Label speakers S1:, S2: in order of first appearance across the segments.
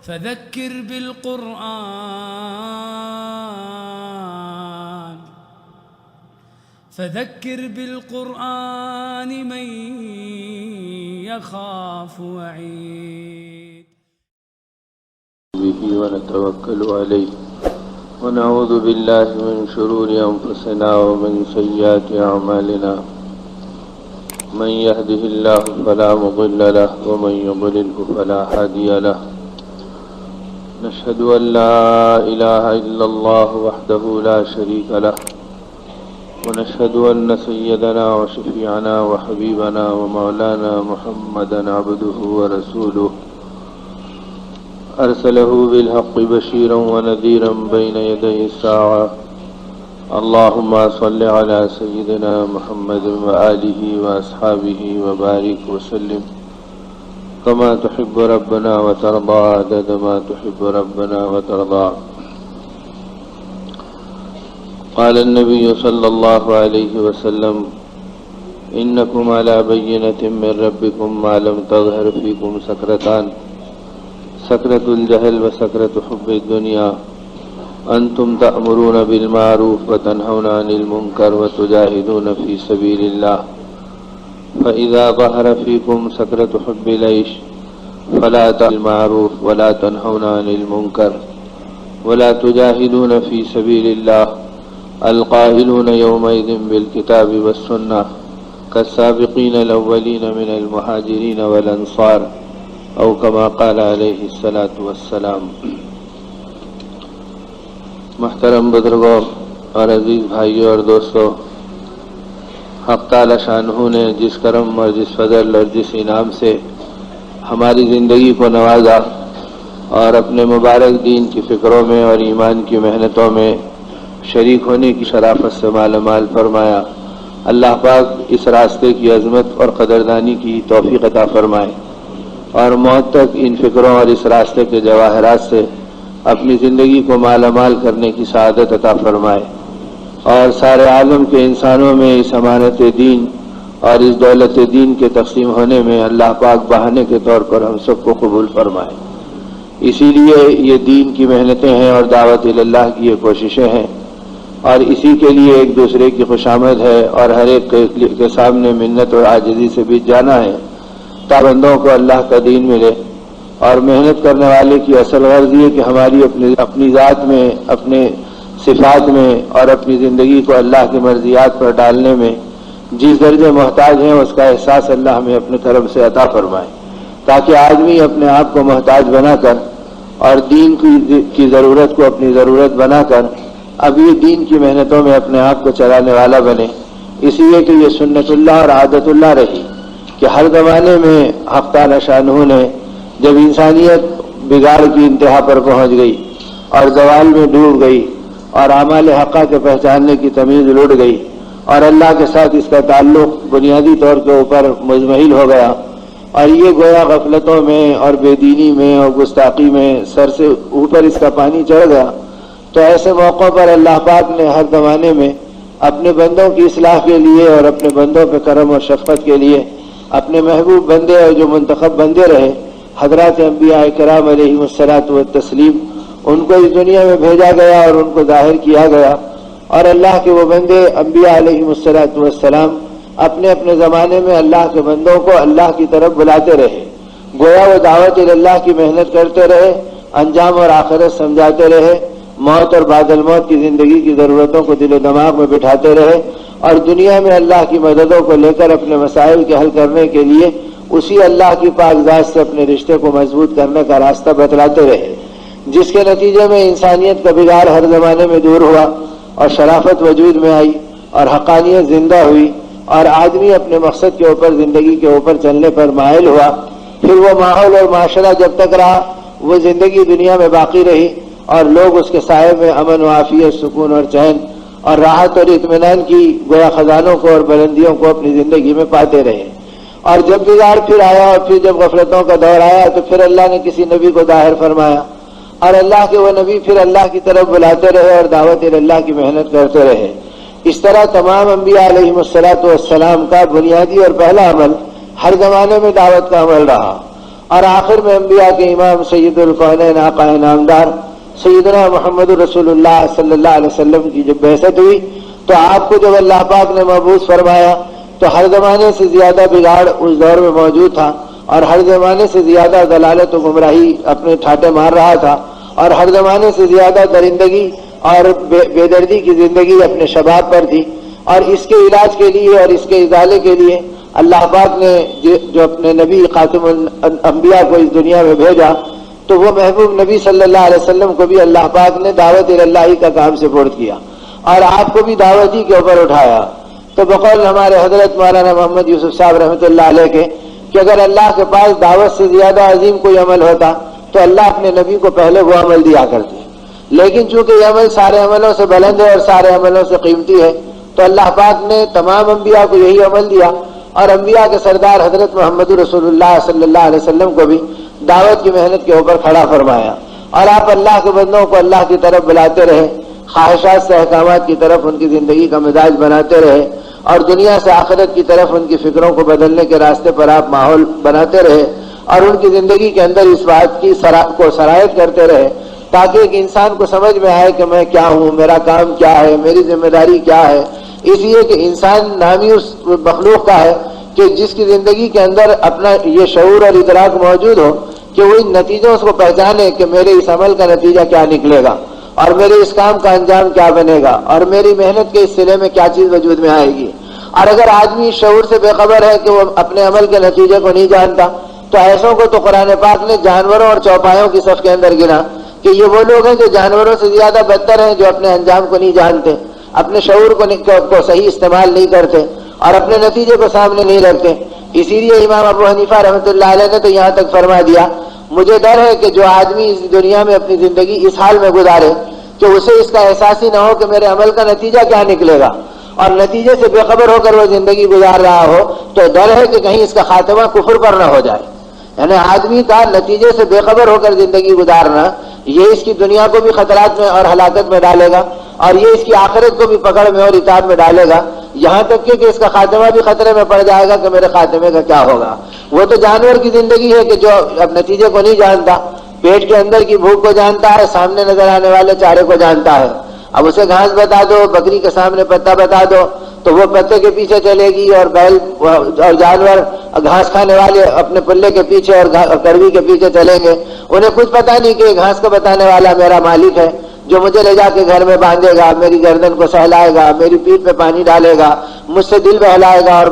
S1: فذكر بالقرآن من يخاف وعيد.
S2: به ونتوكل عليه ونعوذ بالله من شرور أنفسنا ومن سيئات أعمالنا. من يهده الله فلا مضل له ومن يضلله فلا هادي له. نشهد أن لا إله إلا الله وحده لا شريك له ونشهد أن سيدنا وشفيعنا وحبيبنا ومولانا محمدا عبده ورسوله أرسله بالحق بشيرا ونذيرا بين يدي الساعة. اللهم صل على سيدنا محمد وآله وأصحابه وبارك وسلم كما تحب ربنا وترضى عدد ما تحب ربنا وترضى. قال النبي صلى الله عليه وسلم إنكم على بينة من ربكم ما لم تظهر فيكم سكرتان سكرة الجهل وسكرة حب الدنيا. أنتم تأمرون بالمعروف وتنهون عن المنكر وتجاهدون في سبيل الله. فإذا ظهر فيكم سكرة حب العيش فلا تأمرون بالمعروف ولا تنهون عن المنكر ولا تجاهدون في سبيل الله. القائلون يومئذ بالكتاب والسنة كالسابقين الأولين من المهاجرين والأنصار او كما قال علیہ الصلاۃ والسلام. محترم بزرگوں اور عزیز بھائیوں اور دوستوں، حق تعالی شانہ نے جس کرم اور جس فضل اور جس انعام سے ہماری زندگی کو نوازا اور اپنے مبارک دین کی فکروں میں اور ایمان کی محنتوں میں شریک ہونے کی شرافت سے مالا مال فرمایا، اللہ پاک اس راستے کی عظمت اور قدردانی کی توفیق عطا فرمائے اور موت تک ان فکروں اور اس راستے کے جواہرات سے اپنی زندگی کو مالا مال کرنے کی سعادت عطا فرمائے اور سارے عالم کے انسانوں میں اس امانت دین اور اس دولت دین کے تقسیم ہونے میں اللہ پاک بہانے کے طور پر ہم سب کو قبول فرمائے. اسی لیے یہ دین کی محنتیں ہیں اور دعوت اللہ کی یہ کوششیں ہیں اور اسی کے لیے ایک دوسرے کی خوشامد ہے اور ہر ایک کے سامنے منت اور عاجزی سے بھی جانا ہے تاکہ بندوں کو اللہ کا دین ملے. اور محنت کرنے والے کی اصل غرض یہ کہ ہماری اپنی ذات میں، اپنے صفات میں اور اپنی زندگی کو اللہ کی مرضیات پر ڈالنے میں جس درجے محتاج ہیں اس کا احساس اللہ ہمیں اپنے کرم سے عطا فرمائے، تاکہ آدمی اپنے آپ کو محتاج بنا کر اور دین کی ضرورت کو اپنی ضرورت بنا کر اب یہ دین کی محنتوں میں اپنے آپ کو چلانے والا بنے. اس لیے کہ یہ سنت اللہ اور عادت اللہ رہی کہ ہر زمانے میں حق تعالی شانہ نے جب انسانیت بگاڑ کی انتہا پر پہنچ گئی اور زوال میں ڈوب گئی اور اعمال حقہ کے پہچاننے کی تمیز لٹ گئی اور اللہ کے ساتھ اس کا تعلق بنیادی طور کے اوپر مزمحل ہو گیا اور یہ گویا غفلتوں میں اور بے دینی میں اور گستاخی میں سر سے اوپر اس کا پانی چڑھ گیا، تو ایسے موقعوں پر اللہ پاک نے ہر زمانے میں اپنے بندوں کی اصلاح کے لیے اور اپنے بندوں پہ کرم اور شفقت کے لیے اپنے محبوب بندے اور جو منتخب بندے رہے حضرات انبیاء کرام علیہم الصلاۃ والتسلیم، ان کو اس دنیا میں بھیجا گیا اور ان کو ظاہر کیا گیا اور اللہ کے وہ بندے انبیاء علیہم الصلاۃ والسلام اپنے اپنے زمانے میں اللہ کے بندوں کو اللہ کی طرف بلاتے رہے. گویا وہ دعوت اللہ کی محنت کرتے رہے، انجام اور آخرت سمجھاتے رہے، موت اور بعد الموت کی زندگی کی ضرورتوں کو دل و دماغ میں بٹھاتے رہے اور دنیا میں اللہ کی مددوں کو لے کر اپنے مسائل کے حل کرنے کے لیے اسی اللہ کی پاک ذات سے اپنے رشتے کو مضبوط کرنے کا راستہ بتلاتے رہے، جس کے نتیجے میں انسانیت کا بگاڑ ہر زمانے میں دور ہوا اور شرافت وجود میں آئی اور حقانیت زندہ ہوئی اور آدمی اپنے مقصد کے اوپر، زندگی کے اوپر چلنے پر مائل ہوا. پھر وہ ماحول اور معاشرہ جب تک رہا وہ زندگی دنیا میں باقی رہی اور لوگ اس کے سائے میں امن و عافیت، سکون اور چین اور راحت اور اطمینان کی گویا خزانوں کو اور بلندیوں کو اپنی زندگی میں پاتے رہے. اور جب بگاڑ پھر آیا اور پھر جب غفلتوں کا دور آیا تو پھر اللہ نے کسی نبی کو ظاہر فرمایا اور اللہ کے وہ نبی پھر اللہ کی طرف بلاتے رہے اور دعوت اللہ کی محنت کرتے رہے. اس طرح تمام انبیاء علیہم الصلاۃ والسلام کا بنیادی اور پہلا عمل ہر زمانے میں دعوت کا عمل رہا اور آخر میں انبیاء کے امام سید الکونین آقا نامدار سیدنا محمد رسول اللہ صلی اللہ علیہ وسلم کی جب بعثت ہوئی تو آپ کو جب اللہ پاک نے مبعوث فرمایا تو ہر زمانے سے زیادہ بگاڑ اس دور میں موجود تھا، اور ہر زمانے سے زیادہ ضلالت و گمراہی اپنے ٹھاٹے مار رہا تھا، اور ہر زمانے سے زیادہ درندگی اور بے دردی کی زندگی اپنے شباب پر تھی۔ اور اس کے علاج کے لیے اور اس کے ازالے کے لیے اللہ پاک نے جو اپنے نبی خاتم الانبیاء کو اس دنیا میں بھیجا، تو وہ محبوب نبی صلی اللہ علیہ وسلم کو بھی اللہ پاک نے دعوت اللہ کا کام سپرد کیا اور آپ کو بھی دعوت ہی کے اوپر اٹھایا۔ تو بقول ہمارے حضرت مولانا محمد یوسف صاحب رحمۃ اللہ علیہ کے کہ اگر اللہ کے پاس دعوت سے زیادہ عظیم کوئی عمل ہوتا تو اللہ اپنے نبی کو پہلے وہ عمل دیا کرتے، لیکن چونکہ یہ عمل سارے عملوں سے بلند ہے اور سارے عملوں سے قیمتی ہے تو اللہ پاک نے تمام انبیاء کو یہی عمل دیا، اور انبیاء کے سردار حضرت محمد رسول اللہ صلی اللہ علیہ وسلم کو بھی دعوت کی محنت کے اوپر کھڑا فرمایا، اور آپ اللہ کے بندوں کو اللہ کی طرف بلاتے رہے، خواہشات سے احکامات کی طرف ان کی زندگی کا مزاج بناتے رہے، اور دنیا سے آخرت کی طرف ان کی فکروں کو بدلنے کے راستے پر آپ ماحول بناتے رہے، اور ان کی زندگی کے اندر اس بات کی کو سرایت کرتے رہے تاکہ ایک انسان کو سمجھ میں آئے کہ میں کیا ہوں، میرا کام کیا ہے، میری ذمہ داری کیا ہے۔ اس لیے کہ انسان نامی اس مخلوق کا ہے کہ جس کی زندگی کے اندر اپنا یہ شعور اور ادراک موجود ہو کہ وہ ان نتیجوں کو پہچانے کہ میرے اس عمل کا نتیجہ کیا نکلے گا، اور میرے اس کام کا انجام کیا بنے گا، اور میری محنت کے اس سلے میں کیا چیز وجود میں آئے گی۔ اور اگر آدمی اس شعور سے بے خبر ہے کہ وہ اپنے عمل کے نتیجے کو نہیں جانتا تو ایسوں کو تو قرآن پاک نے جانوروں اور چوپایوں کی صف کے اندر گنا کہ یہ وہ لوگ ہیں جو جانوروں سے زیادہ بدتر ہیں، جو اپنے انجام کو نہیں جانتے، اپنے شعور کو صحیح استعمال نہیں کرتے اور اپنے نتیجے کو سامنے نہیں رکھتے۔ اسی لیے امام ابو حنیفہ رحمۃ اللہ علیہ نے تو یہاں تک فرما دیا، مجھے ڈر ہے کہ جو آدمی اس دنیا میں اپنی زندگی اس حال میں گزارے کہ اسے اس کا احساس ہی نہ ہو کہ میرے عمل کا نتیجہ کیا نکلے گا، اور نتیجے سے بے خبر ہو کر وہ زندگی گزار رہا ہو، تو ڈر ہے کہ کہیں اس کا خاتمہ کفر پر نہ ہو جائے۔ یعنی آدمی کا نتیجے سے بے خبر ہو کر زندگی گزارنا یہ اس کی دنیا کو بھی خطرات میں اور ہلاکت میں ڈالے گا، اور یہ اس کی آخرت کو بھی پکڑ میں اور عتاب میں ڈالے گا، یہاں تک کہ اس کا خاتمہ بھی خطرے میں پڑ جائے گا کہ میرے خاتمے کا کیا ہوگا۔ وہ تو جانور کی زندگی ہے کہ جو اب نتیجے کو نہیں جانتا، پیٹ کے اندر کی بھوک کو جانتا ہے، سامنے نظر آنے والے چارے کو جانتا ہے۔ اب اسے گھاس بتا دو، بکری کے سامنے پتا بتا دو تو وہ پتے کے پیچھے چلے گی، اور بیل اور جانور گھاس کھانے والے اپنے پلے کے پیچھے اور کڑوی کے پیچھے چلیں گے۔ انہیں کچھ پتا نہیں کہ گھاس کو بتانے والا میرا مالک ہے جو مجھے لے جا کے گھر میں باندھے گا، میری گردن کو سہلائے گا، میری پیٹھ پہ پانی ڈالے گا، مجھ سے دل بہلائے گا اور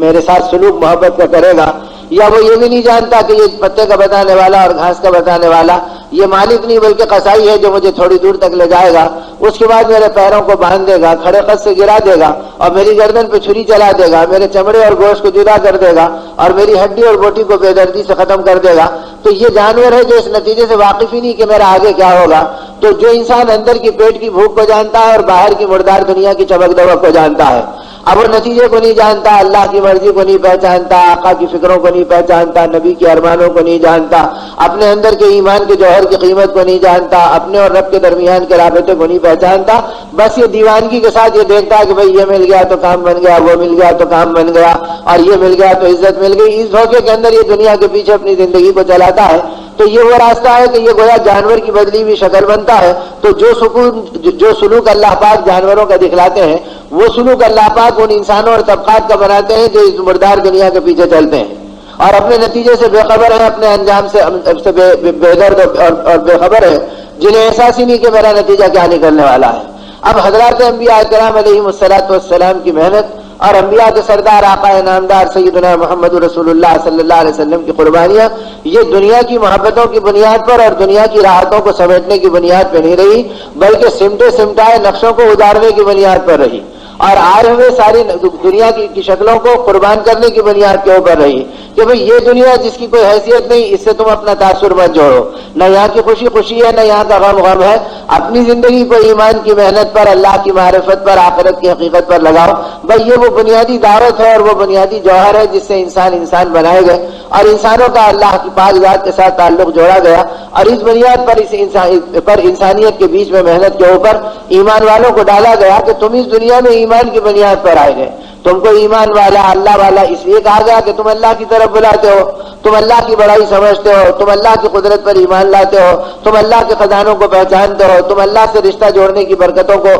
S2: میرے ساتھ سلوک محبت کا کرے گا۔ یا وہ یہ بھی نہیں جانتا کہ یہ پتے کا بتانے والا اور گھاس کا بتانے والا یہ مالک نہیں بلکہ قصائی ہے جو مجھے تھوڑی دور تک لے جائے گا، اس کے بعد میرے پیروں کو باندھ دے گا، کھڑے قد سے گرا دے گا اور میری گردن پہ چھری چلا دے گا، میرے چمڑے اور گوشت کو جدا کر دے گا اور میری ہڈی اور بوٹی کو بے دردی سے ختم کر دے گا۔ تو یہ جانور ہے جو اس نتیجے سے واقف ہی نہیں کہ میرا آگے کیا ہوگا۔ تو جو انسان اندر کی پیٹ کی بھوک کو جانتا ہے اور باہر کی مردار دنیا کی چمک دمک کو جانتا ہے، اب وہ نتیجے کو نہیں جانتا، اللہ کی مرضی کو نہیں پہچانتا، آقا کی فکروں کو نہیں پہچانتا، نبی کے ارمانوں کو نہیں جانتا، اپنے اندر کے ایمان کے جوہر کی قیمت کو نہیں جانتا، اپنے اور رب کے درمیان کے رابطے کو نہیں پہچانتا، بس یہ دیوانگی کے ساتھ یہ دیکھتا ہے کہ بھئی یہ مل گیا تو کام بن گیا، وہ مل گیا تو کام بن گیا، اور یہ مل گیا تو عزت مل گئی۔ اس دھوکے کے اندر یہ دنیا کے پیچھے اپنی زندگی کو چلاتا ہے۔ تو یہ وہ راستہ ہے کہ یہ گویا جانور کی بدلی ہوئی شکل بنتا ہے۔ تو جو سلوک اللہ پاک جانوروں کا دکھلاتے ہیں وہ سلوک اللہ پاک ان انسانوں اور طبقات کا بناتے ہیں جو اس مردار دنیا کے پیچھے چلتے ہیں اور اپنے نتیجے سے بے خبر ہے، اپنے انجام سے بے درد اور بے خبر ہے، جنہیں احساس ہی نہیں کہ میرا نتیجہ کیا نکلنے والا ہے۔ اب حضرات انبیاء کرام علیہم الصلاۃ والسلام کی محنت اور انبیاء کے سردار آقا نامدار سیدنا محمد رسول اللہ صلی اللہ علیہ وسلم کی قربانیاں یہ دنیا کی محبتوں کی بنیاد پر اور دنیا کی راحتوں کو سمیٹنے کی بنیاد پر نہیں رہی، بلکہ سمٹے سمٹائے نقشوں کو اتارنے کی بنیاد پر رہی، اور آئے ہوئے ساری دنیا کی شکلوں کو قربان کرنے کی بنیاد کے اوپر رہی کہ بھئی یہ دنیا جس کی کوئی حیثیت نہیں، اس سے تم اپنا تاثر مت جوڑو، نہ یہاں کی خوشی خوشی ہے، نہ یہاں کا غم غم ہے، اپنی زندگی کو ایمان کی محنت پر، اللہ کی معرفت پر، آخرت کی حقیقت پر لگاؤ۔ بھئی یہ وہ بنیادی دعوت ہے اور وہ بنیادی جوہر ہے جس سے انسان بنائے گئے اور انسانوں کا اللہ کی پاک ذات کے ساتھ تعلق جوڑا گیا، اور اس بنیاد پر انسانیت کے بیچ میں محنت کے اوپر ایمان والوں کو ڈالا گیا کہ تم اس دنیا میں ایمان کی بنیاد پر آئے گئے،
S3: تم کو ایمان والا اللہ والا اس لیے کہا گیا کہ تم اللہ کی طرف بلاتے ہو، تم اللہ کی بڑائی سمجھتے ہو، تم اللہ کی قدرت پر ایمان لاتے ہو، تم اللہ کے خزانوں کو پہچانتے ہو، تم اللہ سے رشتہ جوڑنے کی برکتوں کو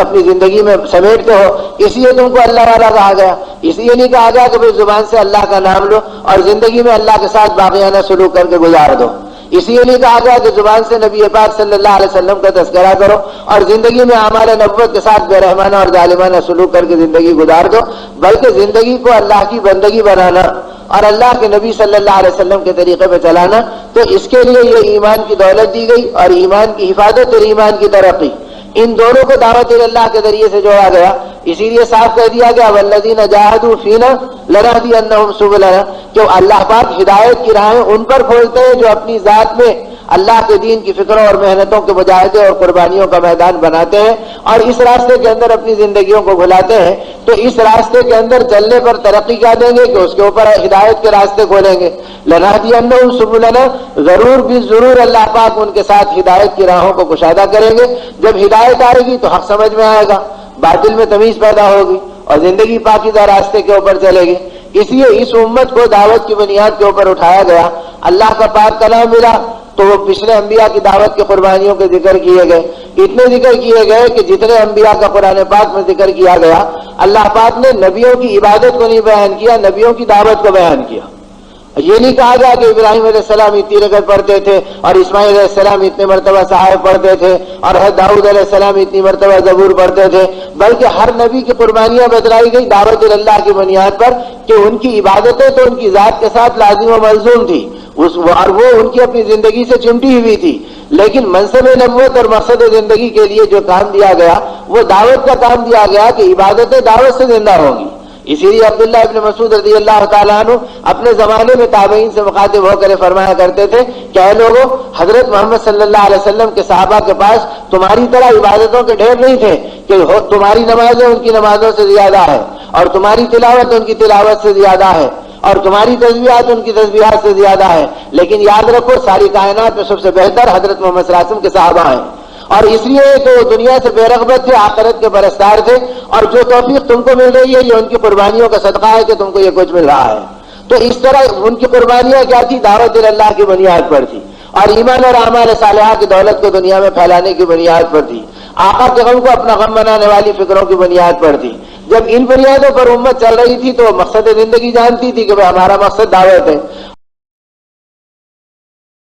S3: اپنی زندگی میں سمیٹتے ہو، اس لیے تم کو اللہ والا کہا گیا۔ اس لیے نہیں کہا گیا کہ بھئی زبان سے اللہ کا نام لو اور زندگی میں اللہ کے ساتھ باغیانہ سلوک کر کے گزار دو۔ اس لیے نہیں کہا گیا کہ زبان سے نبی پاک صلی اللہ علیہ وسلم کا تذکرہ کرو اور زندگی میں اعمال نبوت کے ساتھ بے رحمانہ اور ظالمانہ سلوک کر کے زندگی گزار دو، بلکہ زندگی کو اللہ کی بندگی بنانا اور اللہ کے نبی صلی اللہ علیہ وسلم کے طریقے پہ چلانا، تو اس کے لیے یہ ایمان کی دولت دی گئی اور ایمان کی حفاظت اور ایمان کی ترقی، ان دونوں کو دعوت اللہ کے ذریعے سے جوڑا گیا۔ اسی لیے صاف کہہ دیا گیا والذین جاہدوا فینا لنہدینہم سبلنا، کہ اللہ پاک ہدایت کی راہیں ان پر کھولتے ہیں جو اپنی ذات میں اللہ کے دین کی فکروں اور محنتوں کے مجاہدے اور قربانیوں کا میدان بناتے ہیں اور اس راستے کے اندر اپنی زندگیوں کو گھلاتے ہیں، تو اس راستے کے اندر چلنے پر ترقی کیا دیں گے کہ اس کے اوپر ہدایت کے راستے کھولیں گے۔ لنہدینہم سبلنا، ضرور بھی ضرور اللہ پاک ان کے ساتھ ہدایت کی راہوں کو کشادہ کریں گے۔ جب ہدایت آئے گی تو حق سمجھ میں آئے گا، باطل میں تمیز پیدا ہوگی اور زندگی پاکیزہ راستے کے اوپر چلے گی۔ اس لیے اس امت کو دعوت کی بنیاد کے اوپر اٹھایا گیا۔ اللہ کا پاک کلام ملا تو وہ پچھلے انبیاء کی دعوت کی قربانیوں کے ذکر کیے گئے، اتنے ذکر کیے گئے کہ جتنے انبیاء کا قرآن پاک میں ذکر کیا گیا، اللہ پاک نے نبیوں کی عبادت کو نہیں بیان کیا، نبیوں کی دعوت کو بیان کیا۔ یہ نہیں کہا گیا کہ ابراہیم علیہ السلام اتنی رکعت پڑھتے تھے اور اسماعیل علیہ السلام اتنے مرتبہ صحائف پڑھتے تھے اور حضرت داؤد علیہ السلام اتنی مرتبہ زبور پڑھتے تھے، بلکہ ہر نبی کی قربانیاں بتلائی گئی دعوت اللہ کی بنیاد پر کہ ان کی عبادتیں تو ان کی ذات کے ساتھ لازم و ملزوم تھی اور وہ ان کی اپنی زندگی سے چمٹی ہوئی تھی، لیکن منصب نبوت اور مقصد زندگی کے لیے جو کام دیا گیا وہ دعوت کا کام دیا گیا کہ عبادتیں دعوت سے زندہ ہوں گی۔ اسی لیے عبداللہ ابن مسعود رضی اللہ تعالیٰ عنہ اپنے زمانے میں تابعین سے مخاطب ہو کر فرمایا کرتے تھے کہ اے لوگوں، حضرت محمد صلی اللہ علیہ وسلم کے صحابہ کے پاس تمہاری طرح عبادتوں کے ڈھیر نہیں تھے کہ تمہاری نمازیں ان کی نمازوں سے زیادہ ہے اور تمہاری تلاوت ان کی تلاوت سے زیادہ ہے اور تمہاری تسبیحات ان کی تسبیحات سے زیادہ ہے، لیکن یاد رکھو ساری کائنات میں سب سے بہتر حضرت محمد صلی اللہ علیہ وسلم کے صحابہ ہیں، اور اس لیے کہ وہ دنیا سے بے رغبت تھے، آخرت کے پرستار تھے، اور جو توفیق تم کو مل رہی ہے یہ ان کی قربانیوں کا صدقہ ہے کہ تم کو یہ کچھ مل رہا ہے۔ تو اس طرح ان کی قربانیاں کیا تھی؟ دعوت اللہ کی بنیاد پر تھی اور ایمان اور اعمال صالحہ کی دولت کو دنیا میں پھیلانے کی بنیاد پر تھی، آقا کے غم کو اپنا غم بنانے والی فکروں کی بنیاد پر تھی۔ جب ان بنیادوں پر امت چل رہی تھی تو مقصد زندگی جانتی تھی کہ ہمارا مقصد دعوت ہے،